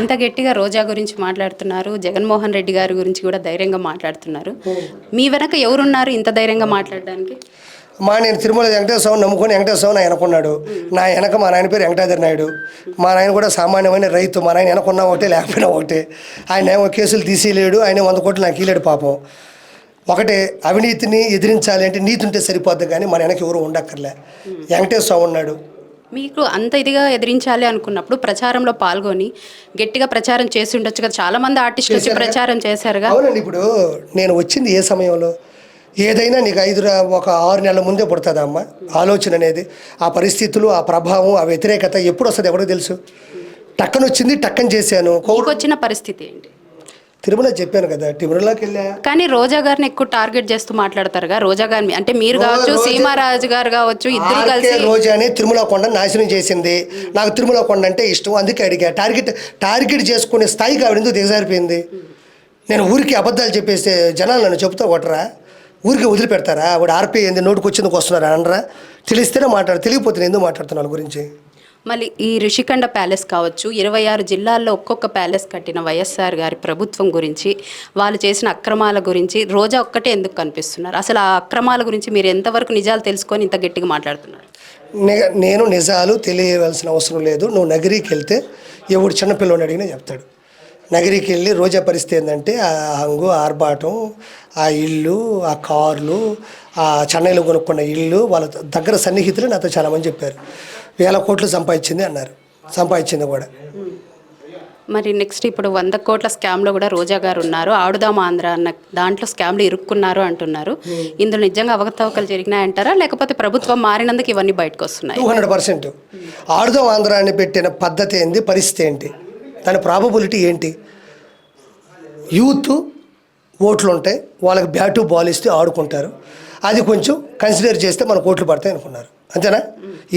ఇంత గట్టిగా రోజా గురించి మాట్లాడుతున్నారు, జగన్మోహన్ రెడ్డి గారి గురించి కూడా ధైర్యంగా మాట్లాడుతున్నారు. మీ వెనక ఎవరున్నారు ఇంత ధైర్యంగా మాట్లాడడానికి? నేను తిరుమల వెంకటేశ్వర స్వామిని నమ్ముకొని వెంకటేశ్వర స్వామి నా వెనకున్నాడు. నా వెనక మా నాయన పేరు వెంకటాద్రి నాయుడు. మా నాయన కూడా సామాన్యమైన రైతు. మా నాయన వెనకున్నా ఒకటే, లేకపోయినా ఒకటే. ఆయన ఏమో కేసులు తీసేయలేడు, ఆయన 100 కోట్లు నాకు ఇలేడు పాపం. ఒకటే, అవినీతిని ఎదిరించాలి అంటే నీతి ఉంటే సరిపోద్ది, కానీ మన వెనక ఎవరు ఉండక్కర్లే. వెంకటేశ్వర స్వామి ఉన్నాడు. మీకు అంత ఇదిగా ఎదిరించాలి అనుకున్నప్పుడు ప్రచారంలో పాల్గొని గట్టిగా ప్రచారం చేసి ఉండొచ్చు కదా. చాలా మంది ఆర్టిస్టులు వచ్చి ప్రచారం చేశారుగా. అవునండి. ఇప్పుడు నేను వచ్చింది ఏ సమయంలో? ఏదైనా నీకు 6 నెలల ముందే పుడుతుందా అమ్మ ఆలోచన అనేది? ఆ పరిస్థితులు, ఆ ప్రభావం, ఆ వ్యతిరేకత ఎప్పుడు వస్తుంది ఎవరికి తెలుసు? టక్కన వచ్చింది, టక్కన చేశాను. వచ్చిన పరిస్థితి ఏంటి? తిరుమల చెప్పాను కదా, తిరుమలకి వెళ్ళా. కానీ రోజా గారిని ఎక్కువ టార్గెట్ చేస్తూ మాట్లాడతారుగా. రోజా గారిని అంటే మీరు కావచ్చు, సీమారాజు గారు కావచ్చు, ఇద్దరు కలిసి రోజానే తిరుమల కొండ నాశనం చేసింది. నాకు తిరుమల కొండ అంటే ఇష్టం, అందుకే అడిగా. టార్గెట్ చేసుకునే స్థాయికి ఆవిడ ఎందుకు దిగజారిపోయింది? నేను ఊరికి అబద్ధాలు చెప్పేస్తే జనాలు నన్ను చెబుతా కొట్టరా? ఊరికి వదిలిపెడతారా? ఆవిడ ఆర్పీ ఏంది, నోటికి వచ్చిందుకు వస్తున్నారా అనరా? తెలిస్తేనే తెలియకపోతే ఎందుకు మాట్లాడుతున్నాను గురించి? మళ్ళీ ఈ రిషికొండ ప్యాలెస్ కావచ్చు, 26 జిల్లాల్లో ఒక్కొక్క ప్యాలెస్ కట్టిన వైఎస్ఆర్ గారి ప్రభుత్వం గురించి, వాళ్ళు చేసిన అక్రమాల గురించి రోజా ఒక్కటే ఎందుకు కనిపిస్తున్నారు? అసలు ఆ అక్రమాల గురించి మీరు ఎంతవరకు నిజాలు తెలుసుకొని ఇంత గట్టిగా మాట్లాడుతున్నారు? నేను నిజాలు తెలియవలసిన అవసరం లేదు. నువ్వు నగరికి వెళ్తే ఎవడు చిన్నపిల్లని అడిగినా చెప్తాడు. నగరికి వెళ్ళి రోజా పరిస్థితి ఏంటంటే ఆ హంగు, ఆర్భాటం, ఆ ఇల్లు, ఆ కార్లు, ఆ చెన్నైలో కొనుక్కున్న ఇల్లు, వాళ్ళ దగ్గర సన్నిహితులు నాతో చాలామంది చెప్పారు. 1000 కోట్లు సంపాదించింది అన్నారు. సంపాదించింది కూడా. మరి నెక్స్ట్ ఇప్పుడు 100 కోట్ల స్కామ్లో కూడా రోజా గారు ఉన్నారు. ఆడుదాం ఆంధ్ర అన్న దాంట్లో స్కామ్లు ఇరుక్కున్నారు అంటున్నారు. ఇందులో నిజంగా అవకతవకలు జరిగినాయంటారా, లేకపోతే ప్రభుత్వం మారినందుకు ఇవన్నీ బయటకు వస్తున్నాయి? 200%. ఆడుదాం ఆంధ్ర అని పెట్టిన పద్ధతి ఏంటి, పరిస్థితి ఏంటి, దాని ప్రాబబిలిటీ ఏంటి? యూత్ ఓట్లు ఉంటాయి, వాళ్ళకి బ్యాటు బాల్ ఇస్తే ఆడుకుంటారు. అది కొంచెం కన్సిడర్ చేస్తే మన ఓట్లు పడతాయి అనుకున్నారు. అంతేనా?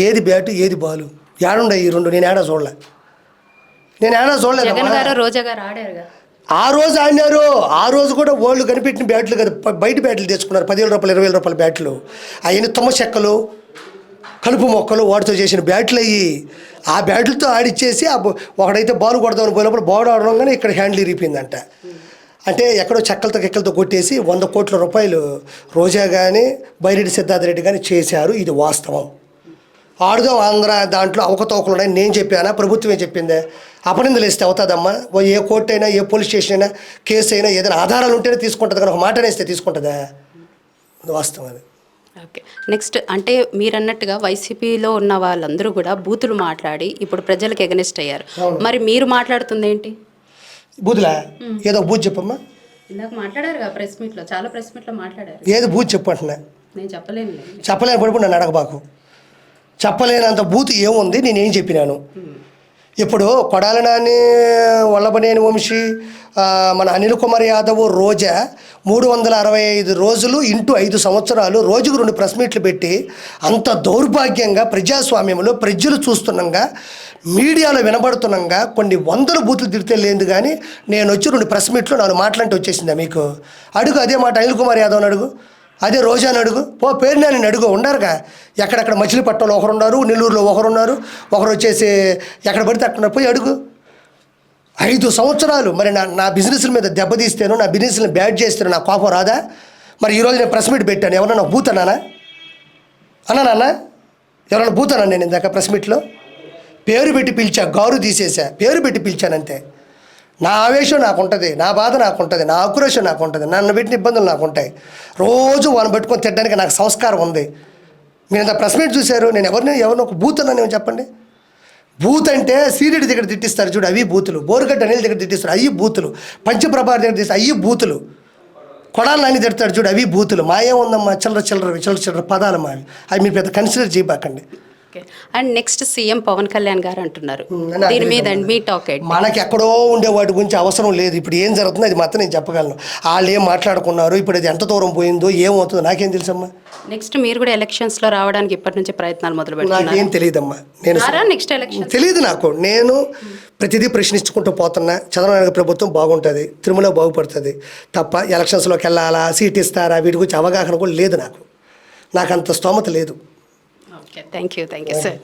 ఏది బ్యాటు, ఏది బాలు, ఏడుండే ఈ రెండు? నేను ఏడా చూడలేదు. రోజా గారు ఆడారుగా. ఆ రోజు ఆడినారు. ఆ రోజు కూడా వాళ్ళు కనిపెట్టిన బ్యాట్లు కదా, బయట బ్యాట్లు తెచ్చుకున్నారు. 10,000 రూపాయలు, 20,000 రూపాయల బ్యాట్లు. అవన్నీ తుమ్మ చెక్కలు, కలుపు మొక్కలు, వాటితో చేసిన బ్యాట్లు అయ్యి. ఆ బ్యాట్లతో ఆడిచ్చేసి ఒకడైతే బాల్ కొడదామని పోయినప్పుడు బాల్ ఆడడం కానీ ఇక్కడ హ్యాండిల్ ఇరిగిపోయిందంట. అంటే ఎక్కడో చెక్కలతో కొట్టేసి 100 కోట్ల రూపాయలు రోజా కానీ బైరెడ్డి సిద్ధార్థ రెడ్డి కానీ చేశారు. ఇది వాస్తవం. ఆడుదాం ఆంధ్ర దాంట్లో అవకతవకలు ఉన్నాయని నేను చెప్పానా? ప్రభుత్వమే చెప్పిందే. అపనిందలు వేస్తే అవుతుందమ్మా? ఏ కోర్టు అయినా, ఏ పోలీస్ స్టేషన్ అయినా, కేసు అయినా ఏదైనా ఆధారాలు ఉంటేనే తీసుకుంటుంది, కానీ ఒక మాట అనేస్తే తీసుకుంటుందా? వాస్తవం అది. ఓకే. నెక్స్ట్ అంటే మీరు అన్నట్టుగా వైసీపీలో ఉన్న వాళ్ళందరూ కూడా బూతులు మాట్లాడి ఇప్పుడు ప్రజలకు ఎగనెస్ట్ అయ్యారు. మరి మీరు మాట్లాడుతుంది ఏంటి? బూతులా? ఏదో బూత్ చెప్పమ్మా. ఇందాక మాట్లాడారు ప్రెస్ మీట్లో, చాలా ప్రెస్ మీట్లో మాట్లాడారు. ఏది బూత్ చెప్పు అంటున్నా? నేను చెప్పలేని పడిపోయి నన్ను అడగబాకు. చెప్పలేనంత బూత్ ఏముంది, నేనేం చెప్పినాను? ఇప్పుడు కొడాలి నాని, వల్లభనేని వంశీ, మన అనిల్ కుమార్ యాదవ్, రోజా 365 రోజులు ఇంటూ 5 సంవత్సరాలు రోజుకు 2 ప్రెస్ మీట్లు పెట్టి అంత దౌర్భాగ్యంగా ప్రజాస్వామ్యంలో ప్రజలు చూస్తున్నాగా, మీడియాలో వినబడుతున్నాగా కొన్ని 100 బూతులు తిడితే లేదు. కానీ నేను వచ్చి 2 ప్రెస్ మీట్లు 4 మాటలంటే వచ్చేసిందా మీకు? అడుగు అదే మాట అనిల్ కుమార్ యాదవ్ని అడుగు, అదే రోజాని అడుగు, పేరు నేను అడుగు. ఉండారుగా ఎక్కడెక్కడ మచిలీపట్నంలో ఒకరున్నారు, నెల్లూరులో ఒకరున్నారు, ఒకరు వచ్చేసి ఎక్కడ పడితే అక్కడ పోయి అడుగు. 5 సంవత్సరాలు మరి నా బిజినెస్ల మీద దెబ్బతీస్తాను, నా బిజినెస్ని బ్యాడ్ చేస్తాను, నా కోపం రాదా? మరి ఈరోజు నేను ప్రెస్ మీట్ పెట్టాను, ఎవరన్నా నాకు బూతన్నానా? అన్నానా? ఎవరన్నా బూతన్నా నేను ఇందాక ప్రెస్ మీట్లో? పేరు పెట్టి పిలిచా, గారు తీసేసా, పేరు పెట్టి పిలిచానంతే. నా ఆవేశం నాకు ఉంటుంది, నా బాధ నాకు ఉంటుంది, నా ఆక్రోషం నాకు ఉంటుంది, నన్ను పెట్టిన ఇబ్బందులు నాకు ఉంటాయి. రోజు వాళ్ళని పెట్టుకొని తిట్టడానికి నాకు సంస్కారం ఉంది. మీరు ఇంత ప్రెస్ మీట్ చూశారు, నేను ఎవరిని ఒక బూత్ అన్నాను చెప్పండి? బూత్ అంటే సీరియడ్ దగ్గర తిట్టిస్తారు చూడు, అవి బూతులు. బోరుగడ్డ అనిల్ దగ్గర తిట్టిస్తారు, అవి బూతులు. పంచప్రభార్ దగ్గర తిట్టిస్తారు, అవి బూతులు. కొడాలి నాని తిడతాడు చూడు, అవి బూతులు. మాయేముందమ్మా? చిల్లర పదాలు మావి. అవి మీరు పెద్ద కన్సిడర్ చేయబాకండి. And next CM Pawan Kalyan garu అంటున్నారు, దీని మీద మీ టాక్ ఏంటి? మనకి ఎక్కడో ఉండే వాటి గురించి అవసరం లేదు. ఇప్పుడు ఏం జరుగుతుందో అది మాత్రం నేను చెప్పగలను. వాళ్ళు ఏం మాట్లాడుకున్నారు, ఇప్పుడు అది ఎంత దూరం పోయిందో, ఏమవుతుందో నాకేం తెలుసమ్మా. నెక్స్ట్ మీరు కూడా ఎలక్షన్స్లో రావడానికి ఇప్పటి నుంచి ప్రయత్నాలు మొదలు పెట్టారు? నాకేం తెలియదమ్మా. నెక్స్ట్ ఎలక్షన్ తెలియదు నాకు. నేను ప్రతిదీ ప్రశ్నించుకుంటూ పోతున్నా. చంద్రబాబు ప్రభుత్వం బాగుంటుంది, తిరుమల బాగుపడుతుంది తప్ప ఎలక్షన్స్లోకి వెళ్ళాలా, సీట్ ఇస్తారా, వీటి గురించి అవగాహన కూడా లేదు నాకు. అంత స్తోమత లేదు. Okay, thank you sir.